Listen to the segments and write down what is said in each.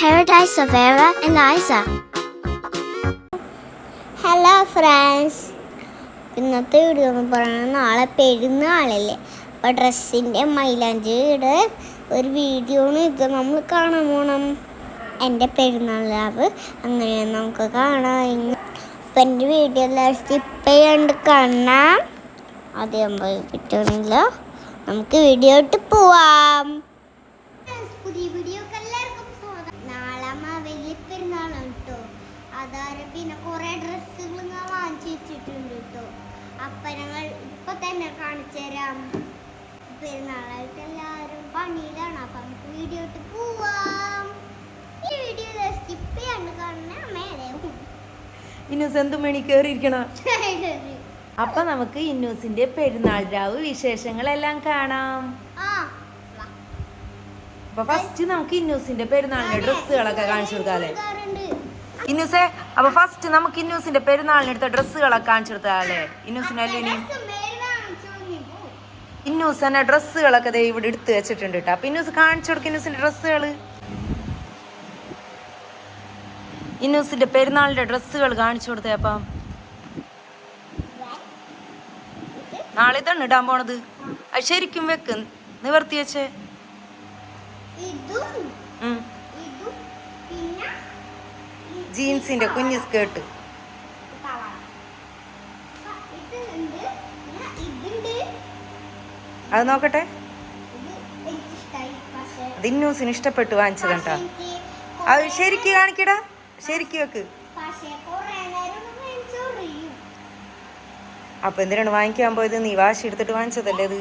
Paradise of Vera and Isa. Hello friends, ഇന്നത്തെ video എന്ന് പറയുന്നത് നാളെ പെരുന്നാളല്ലേ. അപ്പോൾ ഡ്രസ്സിൻ്റെ മൈലാഞ്ചിയുടെ ഒരു വീഡിയോ ആണ് ഇത് നമ്മൾ കാണാൻ പോകണം. എൻ്റെ പെരുന്നാളാവ് അങ്ങനെ നമുക്ക് കാണാം. അപ്പം എൻ്റെ വീഡിയോ എല്ലാവരും സ്കിപ്പ് ചെയ്യാണ്ട് കാണാം. ആദ്യം പറ്റുന്നില്ല, നമുക്ക് വീഡിയോ ഇട്ട് പോവാം. പുതിയ വീഡിയോക്ക് എല്ലാവർക്കും സ്വാഗതം. നാളെ വലിയ പെരുന്നാളാണ് കേട്ടോ. അതായത് പിന്നെ കുറേ ഡ്രസ്സുകൾ ഞാൻ വാങ്ങിച്ചു വെച്ചിട്ടുണ്ട് കേട്ടോ. അപ്പം ഞങ്ങൾ ഇപ്പം തന്നെ കാണിച്ചു തരാം. പെരുന്നാളായിട്ട് എല്ലാവരും പണിയിലാണ്. അപ്പം നമുക്ക് വീഡിയോ ഇട്ട് പോവാം. ഈ വീഡിയോ സ്കിപ്പ് ചെയ്യാണ്ട് കാണാൻ മേലെ ഇന്നൂസ് എന്ത് മണി കയറിയിരിക്കണം. അപ്പൊ നമുക്ക് ഇന്നൂസിന്റെ പെരുന്നാൾ രാവ് വിശേഷങ്ങളെല്ലാം കാണാം. അപ്പൊ ഫസ്റ്റ് നമുക്ക് ഇന്നൂസിന്റെ പെരുന്നാളിന്റെ ഡ്രസ്സുകളൊക്കെ കാണിച്ചു കൊടുക്കാല്ലേ ഇന്നൂസേ. അപ്പൊ ഫസ്റ്റ് നമുക്ക് ഇന്നൂസിന്റെ പെരുന്നാളിന് എടുത്ത ഡ്രസ്സുകളൊക്കെ കാണിച്ചു കൊടുത്താലേ ഇന്നൂസിനല്ലേ. ഇന്നൂസ് തന്നെ ഡ്രസ്സുകളൊക്കെ ഇവിടെ എടുത്ത് വെച്ചിട്ടുണ്ട് കേട്ടോ. അപ്പൊ ഇന്നൂസ് കാണിച്ചു കൊടുക്കും ഇന്നൂസിന്റെ ഡ്രസ്സുകള്. ഇന്നൂസിന്റെ പെരുന്നാളിന്റെ ഡ്രസ്സുകൾ കാണിച്ചു കൊടുത്തേ. അപ്പം നാളെ ഇതാണ് ഇടാൻ പോണത്. അത് ശരിക്കും വെക്ക്, നിവർത്തി വെച്ചേ. ജീൻസിന്റെ കുഞ്ഞു സ്കേർട്ട് അത് നോക്കട്ടെ. അത് ഇന്നൂസിന് ഇഷ്ടപ്പെട്ട് വാങ്ങിച്ചത് കേട്ടോ. അത് ശരിക്ക് കാണിക്കടാ, ശരിക്ക് വെക്ക്. അപ്പൊ എന്തിനാണ് വാങ്ങിക്കാൻ പോയത്? നീ വാശി എടുത്തിട്ട് വാങ്ങിച്ചതല്ലേ ഇത്.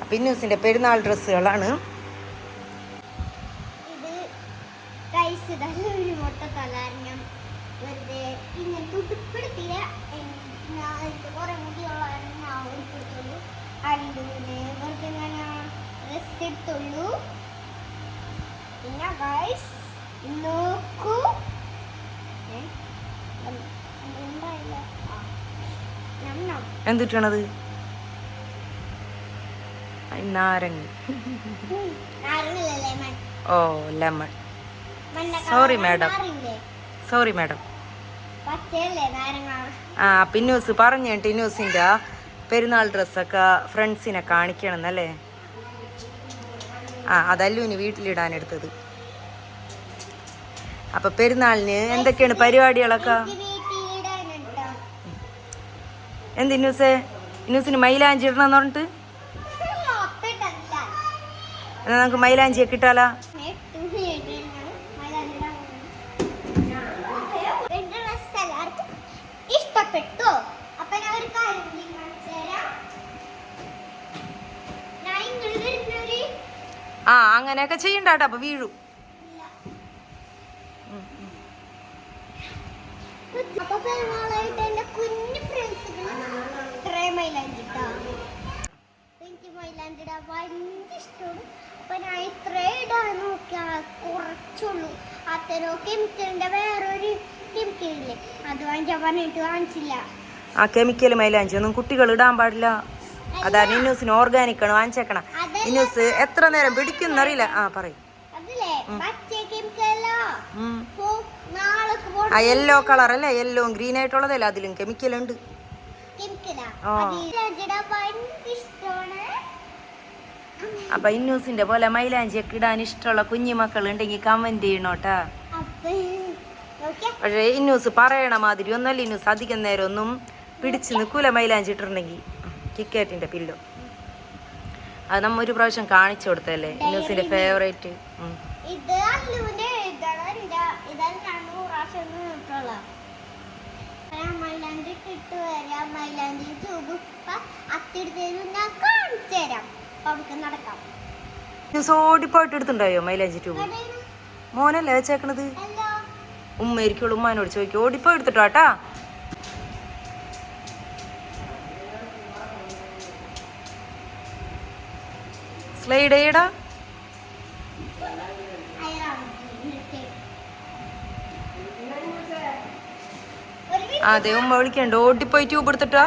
അപ്പൊ ഇന്നൂസിന്റെ പെരുന്നാൾ ഡ്രസ്സുകളാണ്. പിന്നെ ഗൈസ് നോക്കൂ, എന്തിട്ടാണത്? നാരങ്ങ. Oh lemon. Sorry madam, sorry madam. ആ പിന്നൂസ് പറഞ്ഞിട്ട് ഇന്നൂസിന്റെ പെരുന്നാൾ ഡ്രസ്സൊക്കെ ഫ്രണ്ട്സിനെ കാണിക്കണം എന്നല്ലേ. ആ അതല്ലൂന് വീട്ടിലിടാനെടുത്തത്. അപ്പൊ പെരുന്നാളിന് എന്തൊക്കെയാണ് പരിപാടികളൊക്കെ? എന്ത് ഇന്നൂസേ, ഇന്നൂസിന് മൈലാഞ്ചി ഇടണമെന്ന് പറഞ്ഞിട്ട് എന്നാ നമുക്ക് മൈലാഞ്ചിയൊക്കെ ഇട്ടാലോ? ഇഷ്ടപ്പെട്ടോ? ആ അങ്ങനെയൊക്കെ ചെയ്യണ്ടാട്ടോ, അപ്പൊ വീഴും. കുറച്ചുള്ളൂ. അത്തരോ കെമിക്കലിന്റെ വേറൊരു കെമിക്കലില്ലേ, അത് വാങ്ങിക്കാൻ പറഞ്ഞിട്ട് വാങ്ങിച്ചില്ല. ആ കെമിക്കൽ മൈലാഞ്ചി ഒന്നും കുട്ടികൾ ഇടാൻ പാടില്ല. അതാണ് ഇന്നൂസിന് ഓർഗാനിക് ആണ് വാങ്ങിച്ചേക്കണം. ഇന്നൂസ് എത്ര നേരം പിടിക്കുന്നറിയില്ല. ആ പറയും. ആ യെല്ലോ കളർ അല്ലേ, യെല്ലോ ഗ്രീൻ ആയിട്ടുള്ളതല്ല, അതിലും കെമിക്കൽ ഉണ്ട്. അപ്പൊ ഇന്നൂസിന്റെ പോലെ മൈലാഞ്ചിയൊക്കെ ഇടാൻ ഇഷ്ടമുള്ള കുഞ്ഞുമക്കൾ ഉണ്ടെങ്കിൽ കമന്റ് ചെയ്യണോട്ടാ. പക്ഷേ ഇന്നൂസ് പറയണ മാതിരി ഒന്നല്ല, ഇന്നൂസ് അധികം നേരം ഒന്നും പിടിച്ച് നിൽക്കൂല മൈലാഞ്ചി ഇട്ടിട്ടുണ്ടെങ്കിൽ. കിക്കറ്റിന്റെ പില്ലോ അത് നമ്മ ഒരു പ്രാവശ്യം കാണിച്ചു കൊടുത്തല്ലേ, ഇന്നൂസിന്റെ ഫേവറേറ്റ്. ഓടിപ്പോയിട്ട് എടുത്തുണ്ടായോ മൈലാഞ്ചി ട്യൂബ്? മോനല്ലേ വെച്ചേക്കണത്? ഉമ്മയിരിക്കുള്ളൂ. ഉമ്മാനോട് ചോദിക്കും. ഓടിപ്പോ എടുത്തിട്ടോട്ടാ. സ്ലൈഡ് ചെയ്യടാ. അതെ ഉമ്മ വിളിക്കണ്ട, ഓടിപ്പോയി ട്യൂബ് എടുത്തിട്ടാ.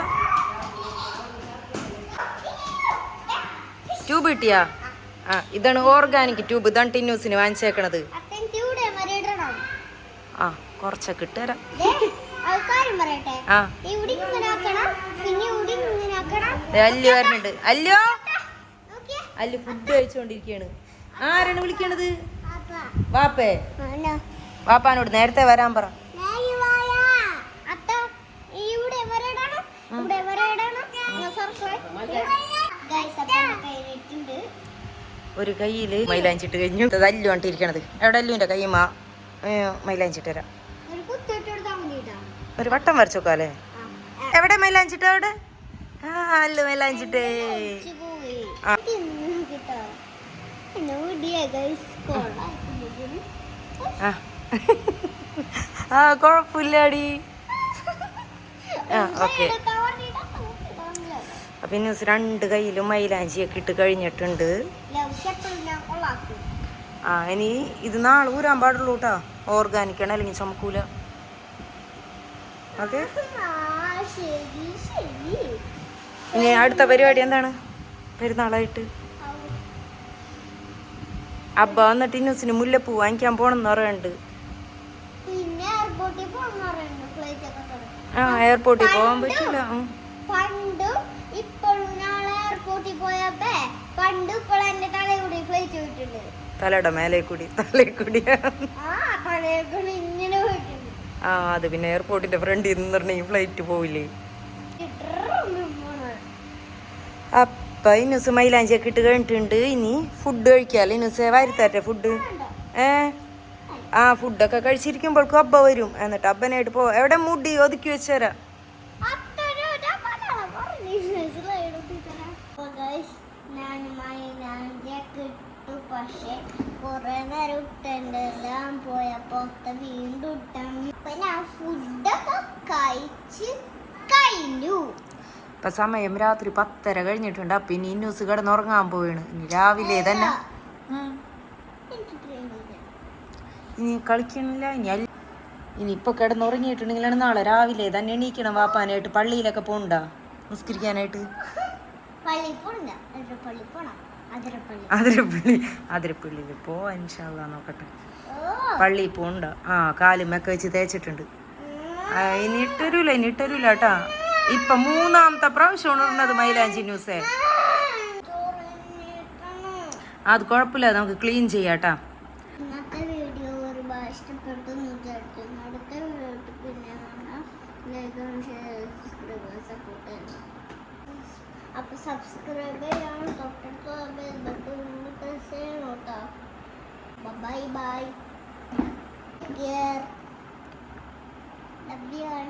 ട്യൂബ് കിട്ടിയാ? ആ ഇതാണ് ഓർഗാനിക് ട്യൂബ്, ഇതാണ് ടിന്നൂസിന് വാങ്ങിച്ചേക്കണത്. ആ കുറച്ചൊക്കെ ഇട്ടുതരാം. ആ അല്ലു വരണുണ്ട്. അല്ലോ അല്ലു ഫുഡ് കഴിച്ചോണ്ടിരിക്കയാണ്. ആരാണ് വിളിക്കണത്? വാപ്പേ? വാപ്പാനോട് നേരത്തെ വരാൻ പറ. ഒരു കയ്യില് മൈലാഞ്ചിട്ട് കഴിഞ്ഞു. അല്ലു കണ്ടിരിക്കണത്. എവിടെ അല്ലുവിന്റെ കൈമാ മൈലാഞ്ചിട്ട് തരാം. ഒരു വട്ടം വരച്ചോക്കാലേ. എവിടെ മൈലാഞ്ചിട്ട്? അവിടെ ആ അല്ലു മൈലാഞ്ചിട്ടേ. ആ കൊഴപ്പില്ലാടി. ആ ഓക്കെ. പിന്നെ രണ്ട് കയ്യിലും മൈലാഞ്ചിയൊക്കെ ഇട്ട് കഴിഞ്ഞിട്ടുണ്ട്. ആ ഇനി ഇത് നാളെ ഊരാൻ പാടുള്ളൂ കേട്ടോ. ഓർഗാനിക് ആണ്, അല്ലെങ്കിൽ ചുമക്കൂല. ഓക്കെ. ഇനി അടുത്ത പരിപാടി എന്താണ്? പെരുന്നാളായിട്ട് അബ്ബ വന്നിട്ട് ഇന്നൂസിന് മുല്ലപ്പൂ വാങ്ങിക്കാൻ പോണെന്ന് പറയുന്നുണ്ട്. ആ എയർപോർട്ടിൽ പോകാൻ പറ്റില്ല. തലയുടെ മേലെ കൂടി ആ അത് പിന്നെ എയർപോർട്ടിന്റെ ഫ്രണ്ടിൽ നിന്നിട്ടുണ്ടെങ്കിൽ ഫ്ലൈറ്റ് പോവില്ലേ. അപ്പൊ ഇന്നൂസ് മൈലാഞ്ചിയൊക്കെ ഇട്ട് കഴിഞ്ഞിട്ടുണ്ട്. ഇനി ഫുഡ് കഴിക്കാല്ലേ. ഇന്നൂസ് വരുത്താറ്റെ ഫുഡ്? ആ ഫുഡൊക്കെ കഴിച്ചിരിക്കുമ്പോഴേക്കും അബ്ബ വരും. എന്നിട്ട് അബ്ബനായിട്ട് പോ. എവിടെ മുടി ഒതുക്കി വെച്ചേരാ. പക്ഷെ കുറെ നേരം ഇട്ടെല്ലാം പോയപ്പോ വീണ്ടും ഇട്ടാൻ ഞാൻ ഫുഡൊക്കെ കഴിച്ച് കഴിഞ്ഞു. ഇപ്പൊ സമയം രാത്രി 10:30 കഴിഞ്ഞിട്ടുണ്ട്. അപ്പൊ ഇനി ഇന്നൂസ് കിടന്നുറങ്ങാൻ പോവാണ്. ഇനി രാവിലെ തന്നെ ഇനി കളിക്കണില്ല. ഇനി ഇപ്പൊ കിടന്നുറങ്ങിയിട്ടുണ്ടെങ്കിലാണ് നാളെ രാവിലെ തന്നെ എണീക്കണം. വാപ്പാനായിട്ട് പള്ളിയിലൊക്കെ പോണ്ട നിസ്കരിക്കാനായിട്ട്. അതിരപ്പള്ളിയിൽ പോവാ ഇൻഷാ അല്ലാഹ്. നോക്കട്ടെ, പള്ളിയിൽ പോണ്ട. ആ കാലുമൊക്കെ വെച്ച് തേച്ചിട്ടുണ്ട്. ഇനി ഇട്ടരൂല കേട്ടാ. ഇപ്പൊ 3ാമത്തെ പ്രാവശ്യം ഉണർന്നത് മൈലാഞ്ചി ന്യൂസേ. അത് കുഴപ്പമില്ല, നമുക്ക് ക്ലീൻ ചെയ്യാട്ടാ. ഇന്നത്തെ വീഡിയോ ഒരുപാട് ഇഷ്ടപ്പെട്ടു വിചാരിക്കുന്നു. അടുത്ത വീഡിയോ പിന്നെ അപ്പോൾ സബ്സ്ക്രൈബ് ചെയ്യണം. തൊട്ടടുത്ത ബെൽ ബട്ടൺ പ്രസ് ചെയ്യണം കേട്ടോ. Bye bye. Love you all.